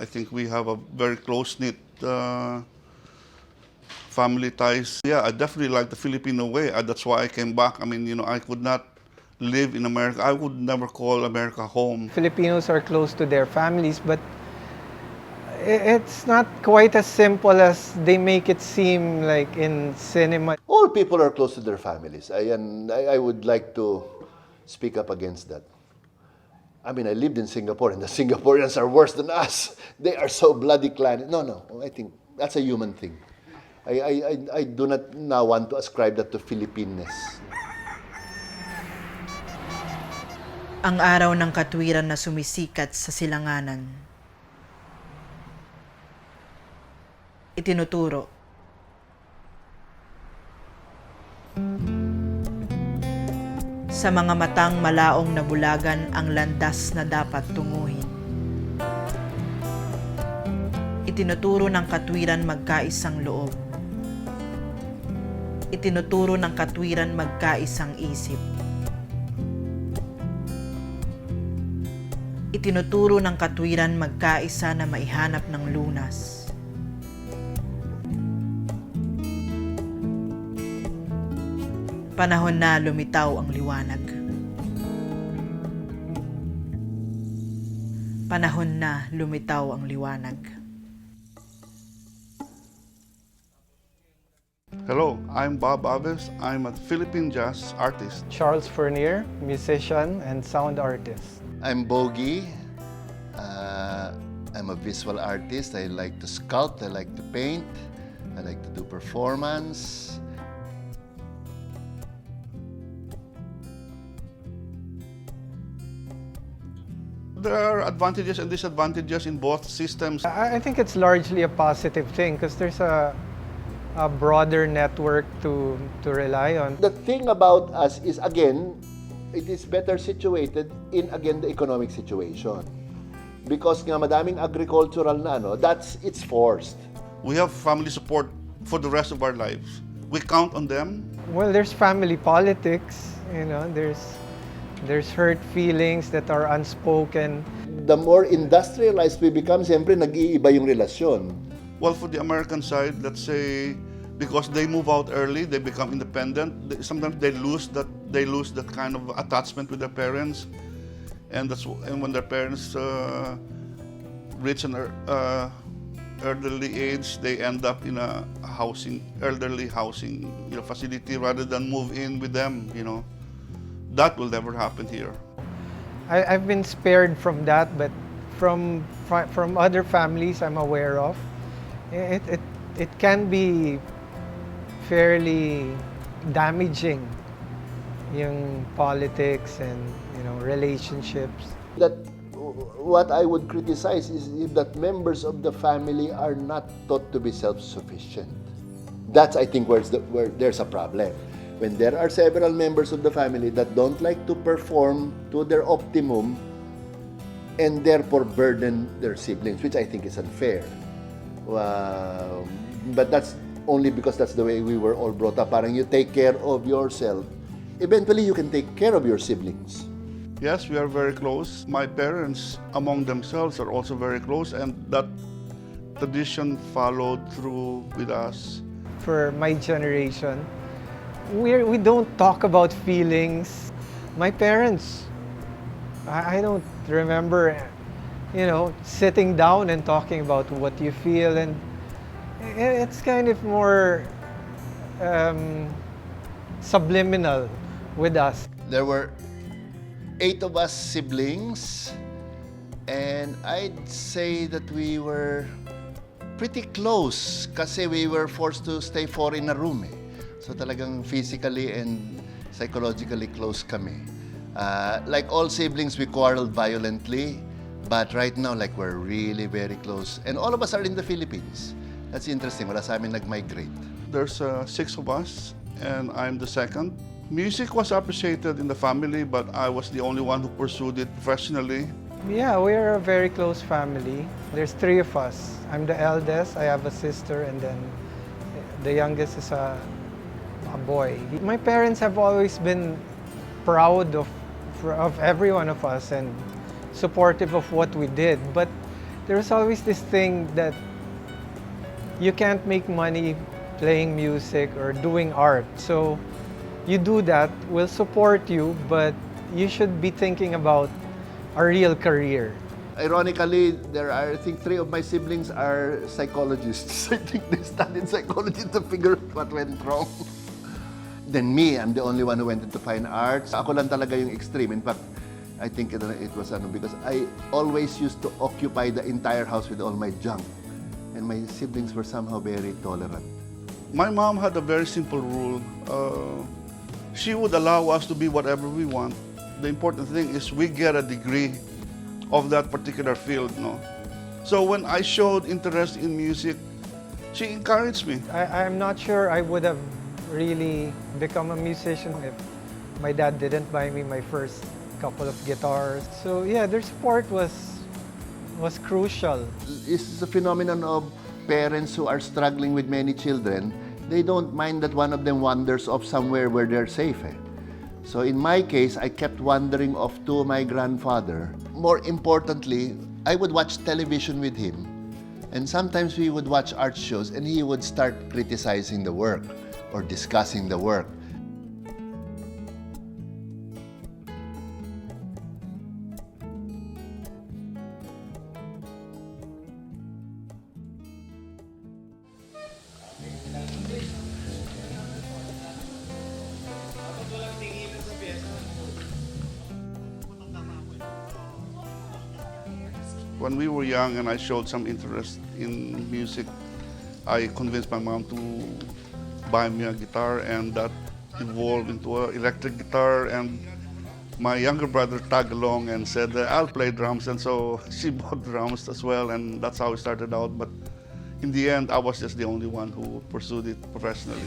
I think we have a very close-knit family ties. Yeah, I definitely like the Filipino way. That's why I came back. I mean, I could not live in America. I would never call America home. Filipinos are close to their families, but it's not quite as simple as they make it seem like in cinema. All people are close to their families. And I would like to speak up against that. I mean, I lived in Singapore, and the Singaporeans are worse than us. They are so bloody clan. No, I think that's a human thing. I do not now want to ascribe that to Filipineness. Ang araw ng katwiran na sumisikat sa silanganan. Itinuturo. Sa mga matang malaong nabulagan ang landas na dapat tunguhin. Itinuturo ng katwiran magkaisang loob. Itinuturo ng katwiran magkaisang isip. Itinuturo ng katwiran magkaisa na maihanap ng lunas. Panahon na lumitaw ang liwanag. Panahon na lumitaw ang liwanag. Hello, I'm Bob Aves. I'm a Philippine jazz artist. Charles Fournier, musician and sound artist. I'm Bogie. I'm a visual artist. I like to sculpt. I like to paint. I like to do performance. There are advantages and disadvantages in both systems. I think it's largely a positive thing because there's a broader network to rely on. The thing about us is, again, it is better situated in, again, the economic situation. Because nga madaming agricultural na, it's forced. We have family support for the rest of our lives. We count on them. Well, there's family politics, there's hurt feelings that are unspoken. The more industrialized we become, siyempre nag-iiba yung relasyon. Well, for the American side, let's say, because they move out early, they become independent. Sometimes they lose that kind of attachment with their parents, and when their parents reach an elderly age, they end up in a elderly housing facility rather than move in with them. That will never happen here. I've been spared from that, but from other families I'm aware of, it can be fairly damaging, yung politics and relationships. That what I would criticize is if that members of the family are not taught to be self-sufficient. That's, I think, where there's a problem. When there are several members of the family that don't like to perform to their optimum and therefore burden their siblings, which I think is unfair. But that's only because that's the way we were all brought up. Parang you take care of yourself, eventually you can take care of your siblings. Yes, we are very close. My parents among themselves are also very close, and that tradition followed through with us. For my generation, we don't talk about feelings. My parents, I don't remember, sitting down and talking about what you feel, and it's kind of more subliminal with us. There were 8 of us siblings, and I'd say that we were pretty close kasi we were forced to stay 4 in a room. So talagang physically and psychologically close kami. Like all siblings, we quarreled violently, but right now, we're really very close. And all of us are in the Philippines. That's interesting. Wala sa amin nag-migrate. There's 6 of us, and I'm the second. Music was appreciated in the family, but I was the only one who pursued it professionally. Yeah, we're a very close family. There's 3 of us. I'm the eldest, I have a sister, and then the youngest is a boy. My parents have always been proud of every one of us and supportive of what we did, but there was always this thing that you can't make money playing music or doing art. So you do that, we'll support you, but you should be thinking about a real career. Ironically, there are, I think, 3 of my siblings are psychologists. I think they studied psychology to figure out what went wrong. Then me, I'm the only one who went into fine arts. Ako lang talaga yung extreme. In fact, I think it was because I always used to occupy the entire house with all my junk. And my siblings were somehow very tolerant. My mom had a very simple rule. She would allow us to be whatever we want. The important thing is we get a degree of that particular field, no? So when I showed interest in music, she encouraged me. I'm not sure I would have really become a musician if my dad didn't buy me my first couple of guitars. So yeah, their support was crucial. This is a phenomenon of parents who are struggling with many children. They don't mind that one of them wanders off somewhere where they're safe. So in my case, I kept wandering off to my grandfather. More importantly, I would watch television with him. And sometimes we would watch art shows and he would start criticizing the work or discussing the work. When we were young and I showed some interest in music, I convinced my mom to buy me a guitar, and that evolved into an electric guitar. And my younger brother tagged along and said, I'll play drums. And so she bought drums as well, and that's how it started out. But in the end, I was just the only one who pursued it professionally.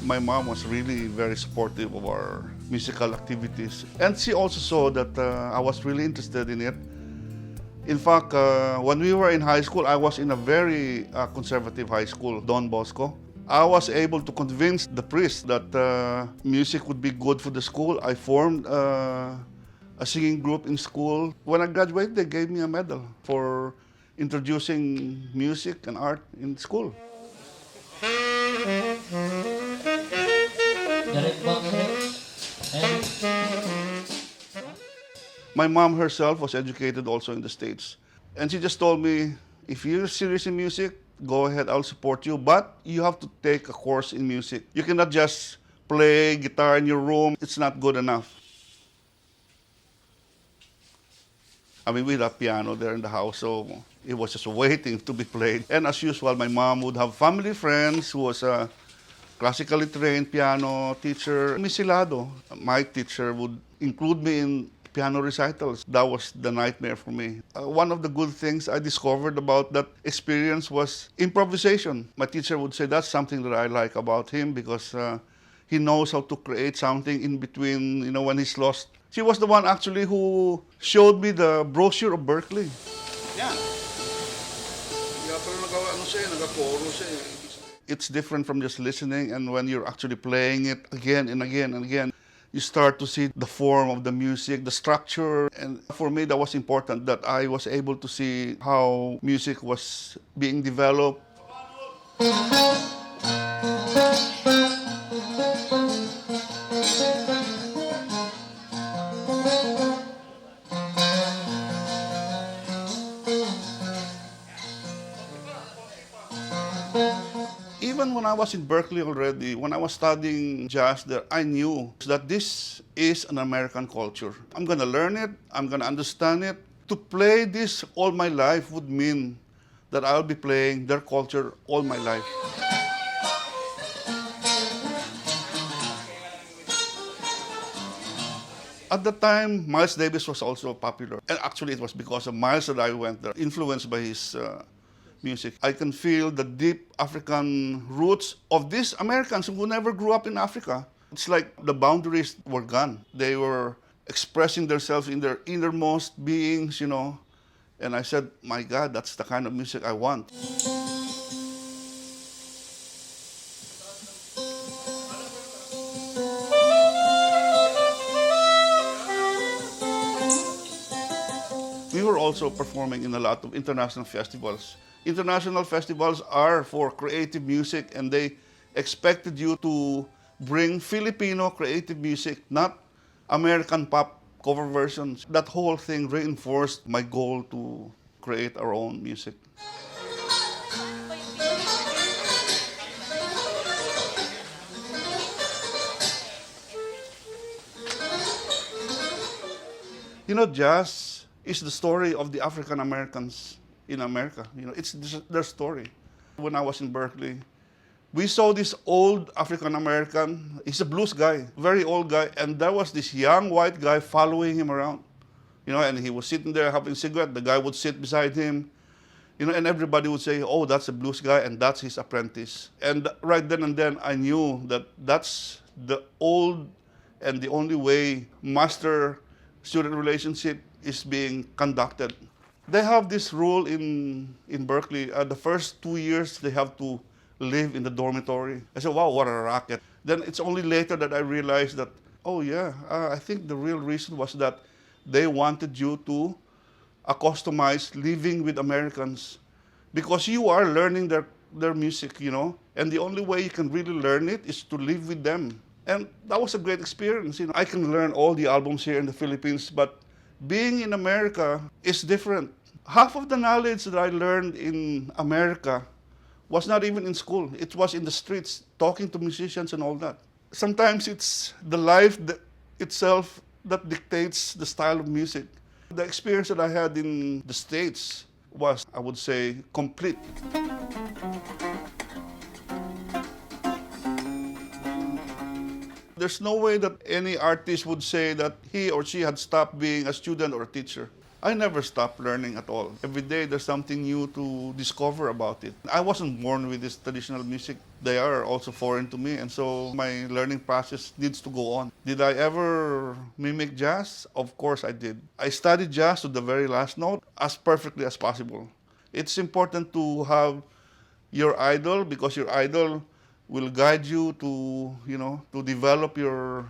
My mom was really very supportive of our musical activities. And she also saw that I was really interested in it. In fact, when we were in high school, I was in a very conservative high school, Don Bosco. I was able to convince the priest that music would be good for the school. I formed a singing group in school. When I graduated, they gave me a medal for introducing music and art in school. My mom herself was educated also in the States. And she just told me, if you're serious in music, go ahead, I'll support you. But you have to take a course in music. You cannot just play guitar in your room. It's not good enough. I mean, we had a piano there in the house, so it was just waiting to be played. And as usual, my mom would have family friends who was a classically trained piano teacher. Misilado. My teacher would include me in piano recitals. That was the nightmare for me. One of the good things I discovered about that experience was improvisation. My teacher would say that's something that I like about him because he knows how to create something in between, you know, when he's lost. She was the one actually who showed me the brochure of Berklee. Yeah. It's different from just listening, and when you're actually playing it again and again and again, you start to see the form of the music, the structure. And for me, that was important, that I was able to see how music was being developed. Even when I was in Berklee already, when I was studying jazz there, I knew that this is an American culture. I'm going to learn it. I'm going to understand it. To play this all my life would mean that I'll be playing their culture all my life. At the time, Miles Davis was also popular. And actually, it was because of Miles that I went there, influenced by his music. I can feel the deep African roots of these Americans who never grew up in Africa. It's like the boundaries were gone. They were expressing themselves in their innermost beings, you know. And I said, my God, that's the kind of music I want. also performing in a lot of international festivals. International festivals are for creative music, and they expected you to bring Filipino creative music, not American pop cover versions. That whole thing reinforced my goal to create our own music. You know, jazz is the story of the African Americans in America. You know, it's their story. When I was in Berklee, we saw this old African American. He's a blues guy, very old guy, and there was this young white guy following him around. You know, and he was sitting there having a cigarette. The guy would sit beside him. You know, and everybody would say, "Oh, that's a blues guy, and that's his apprentice." And right then and then, I knew that that's the old and the only way master-student relationship is being conducted. They have this rule in Berklee. The first 2 years, they have to live in the dormitory. I said, wow, what a racket. Then it's only later that I realized that, oh yeah, I think the real reason was that they wanted you to customize living with Americans, because you are learning their music, you know, and the only way you can really learn it is to live with them. And that was a great experience. You know, I can learn all the albums here in the Philippines, but being in America is different. Half of the knowledge that I learned in America was not even in school. It was in the streets, talking to musicians and all that. Sometimes it's the life itself that dictates the style of music. The experience that I had in the States was, I would say, complete. There's no way that any artist would say that he or she had stopped being a student or a teacher. I never stopped learning at all. Every day there's something new to discover about it. I wasn't born with this traditional music. They are also foreign to me, and so my learning process needs to go on. Did I ever mimic jazz? Of course I did. I studied jazz to the very last note as perfectly as possible. It's important to have your idol, because your idol will guide you to, you know, to develop your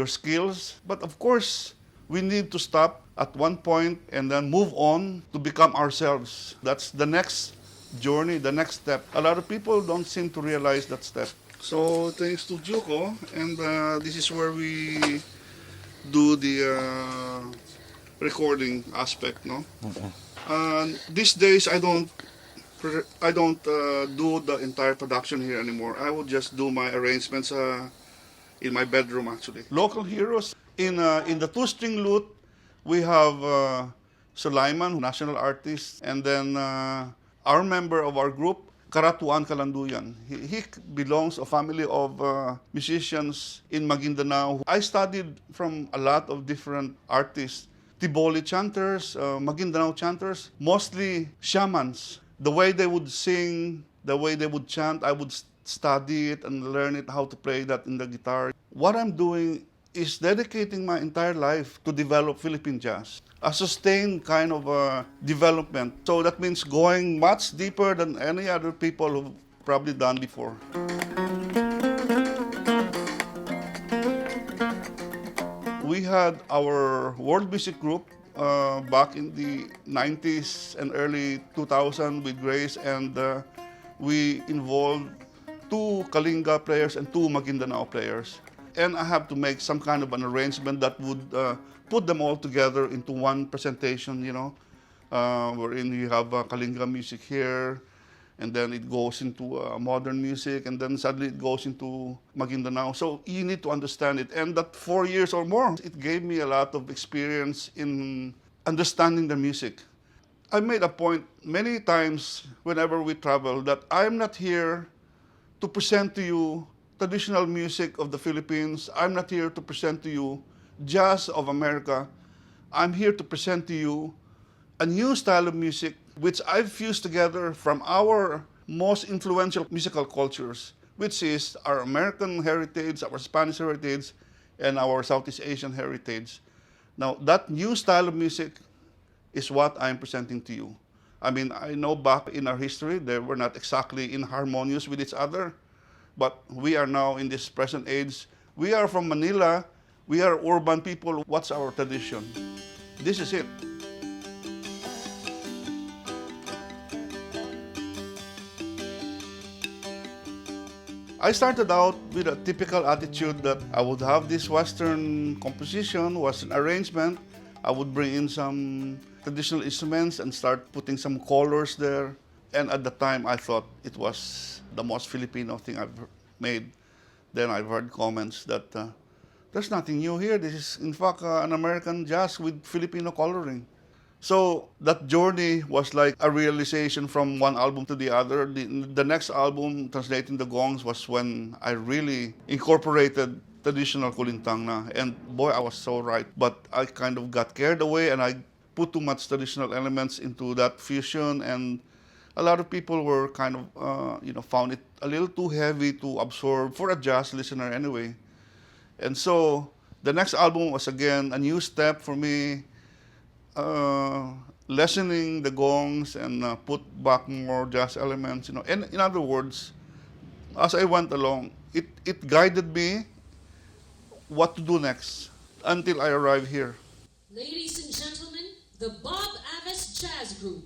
skills. But of course, we need to stop at one point and then move on to become ourselves. That's the next journey, the next step. A lot of people don't seem to realize that step. So thanks to Juko, and this is where we do the recording aspect, no? These days I don't do the entire production here anymore. I would just do my arrangements in my bedroom, actually. Local heroes. In the two-string lute, we have Sulaiman, national artist, and then our member of our group, Karatuan Kalanduyan. He belongs to a family of musicians in Maguindanao. I studied from a lot of different artists. Tiboli chanters, Maguindanao chanters, mostly shamans. The way they would sing, the way they would chant, I would study it and learn it, how to play that in the guitar. What I'm doing is dedicating my entire life to develop Philippine jazz, a sustained kind of development. So that means going much deeper than any other people who've probably done before. We had our world music group back in the 90s and early 2000 with Grace, and we involved 2 Kalinga players and 2 Maguindanao players. And I have to make some kind of an arrangement that would put them all together into one presentation, you know, wherein you have Kalinga music here, and then it goes into modern music, and then suddenly it goes into Maguindanao. So you need to understand it. And that 4 years or more, it gave me a lot of experience in understanding the music. I made a point many times whenever we travel that I'm not here to present to you traditional music of the Philippines. I'm not here to present to you jazz of America. I'm here to present to you a new style of music which I've fused together from our most influential musical cultures, which is our American heritage, our Spanish heritage, and our Southeast Asian heritage. Now, that new style of music is what I'm presenting to you. I mean, I know back in our history, they were not exactly inharmonious with each other, but we are now in this present age. We are from Manila. We are urban people. What's our tradition? This is it. I started out with a typical attitude that I would have this Western composition, Western arrangement. I would bring in some traditional instruments and start putting some colors there. And at the time, I thought it was the most Filipino thing I've made. Then I've heard comments that there's nothing new here. This is, in fact, an American jazz with Filipino coloring. So that journey was like a realization from one album to the other. The next album, Translating the Gongs, was when I really incorporated traditional kulintang na. And boy, I was so right. But I kind of got carried away and I put too much traditional elements into that fusion. And a lot of people were kind of, found it a little too heavy to absorb for a jazz listener anyway. And so the next album was again a new step for me. Lessening the gongs and put back more jazz elements, And in other words, as I went along, it guided me what to do next until I arrived here. Ladies and gentlemen, the Bob Aves Jazz Group.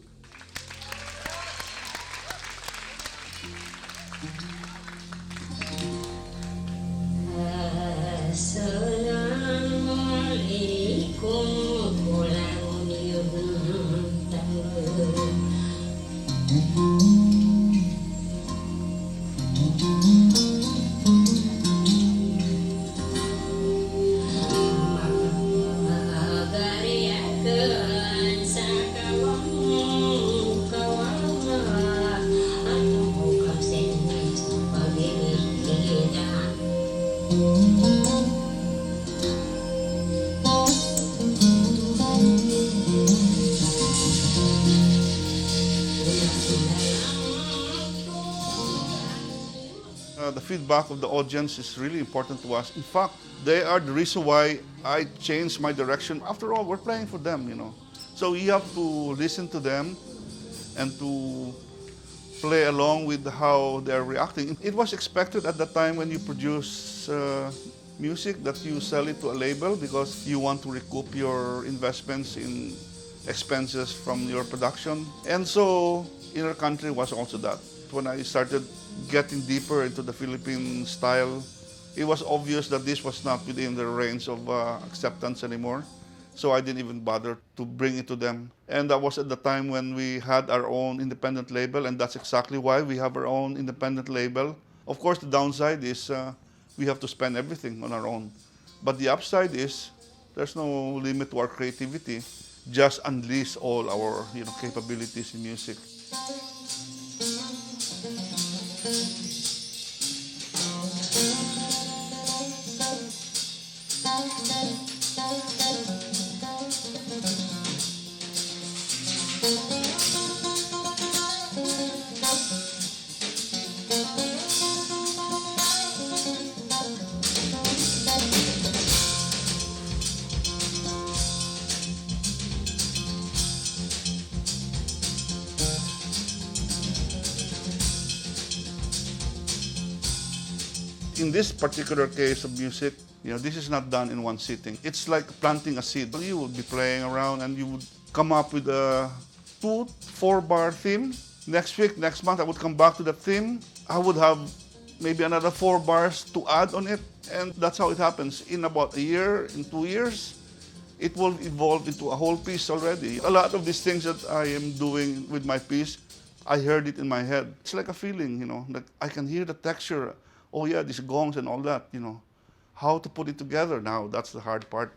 The feedback of the audience is really important to us. In fact, they are the reason why I changed my direction. After all, we're playing for them, So you have to listen to them and to play along with how they're reacting. It was expected at the time when you produce music that you sell it to a label because you want to recoup your investments in expenses from your production. And so in our country was also that. When I started getting deeper into the Philippine style, it was obvious that this was not within the range of acceptance anymore. So I didn't even bother to bring it to them. And that was at the time when we had our own independent label, and that's exactly why we have our own independent label. Of course, the downside is we have to spend everything on our own. But the upside is there's no limit to our creativity. Just unleash all our capabilities in music. In this particular case of music, this is not done in one sitting. It's like planting a seed. You would be playing around and you would come up with a 2-4-bar theme. Next week, next month, I would come back to that theme. I would have maybe another 4 bars to add on it. And that's how it happens. In about a year, in 2 years, it will evolve into a whole piece already. A lot of these things that I am doing with my piece, I heard it in my head. It's like a feeling, that I can hear the texture. Oh yeah, these gongs and all that, How to put it together now, that's the hard part.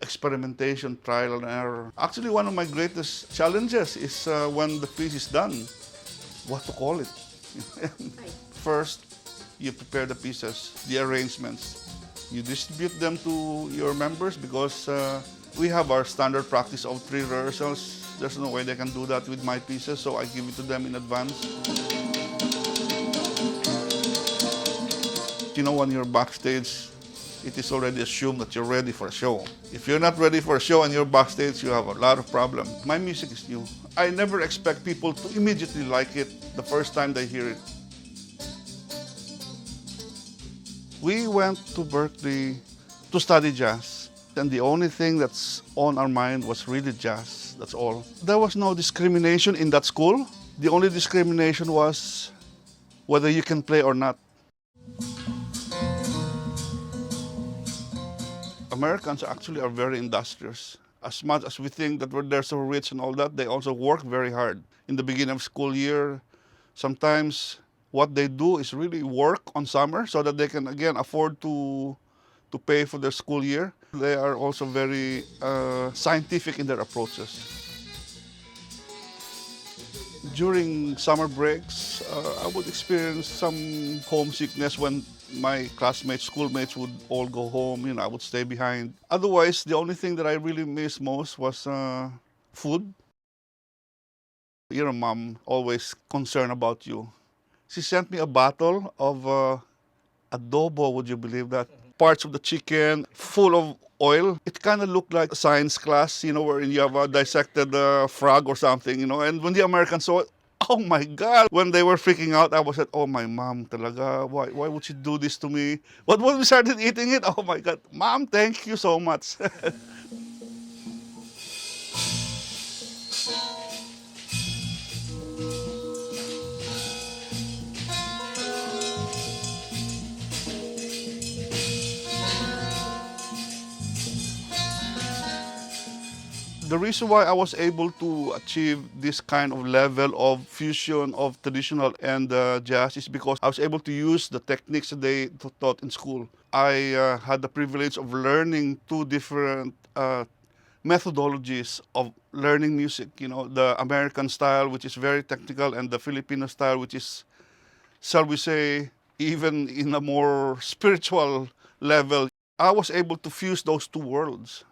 Experimentation, trial and error. Actually, one of my greatest challenges is when the piece is done, what to call it. First, you prepare the pieces, the arrangements. You distribute them to your members because we have our standard practice of 3 rehearsals. There's no way they can do that with my pieces, so I give it to them in advance. When you're backstage, it is already assumed that you're ready for a show. If you're not ready for a show and you're backstage, you have a lot of problems. My music is new. I never expect people to immediately like it the first time they hear it. We went to Berklee to study jazz, and the only thing that's on our mind was really jazz, that's all. There was no discrimination in that school. The only discrimination was whether you can play or not. Americans actually are very industrious. As much as we think that they're so rich and all that, they also work very hard. In the beginning of school year, sometimes what they do is really work on summer so that they can again afford to pay for their school year. They are also very scientific in their approaches. During summer breaks, I would experience some homesickness when my classmates, schoolmates would all go home. I would stay behind. Otherwise, the only thing that I really missed most was food. Your mom always concerned about you. She sent me a bottle of adobo, would you believe that? Parts of the chicken full of oil. It kind of looked like a science class, wherein you have a dissected frog or something, And when the Americans saw it, oh my God! When they were freaking out, I was like, oh my mom talaga, why would she do this to me? But when we started eating it, oh my God, Mom, thank you so much. The reason why I was able to achieve this kind of level of fusion of traditional and jazz is because I was able to use the techniques that they taught in school. I had the privilege of learning two different methodologies of learning music. The American style, which is very technical, and the Filipino style, which is, shall we say, even in a more spiritual level. I was able to fuse those two worlds.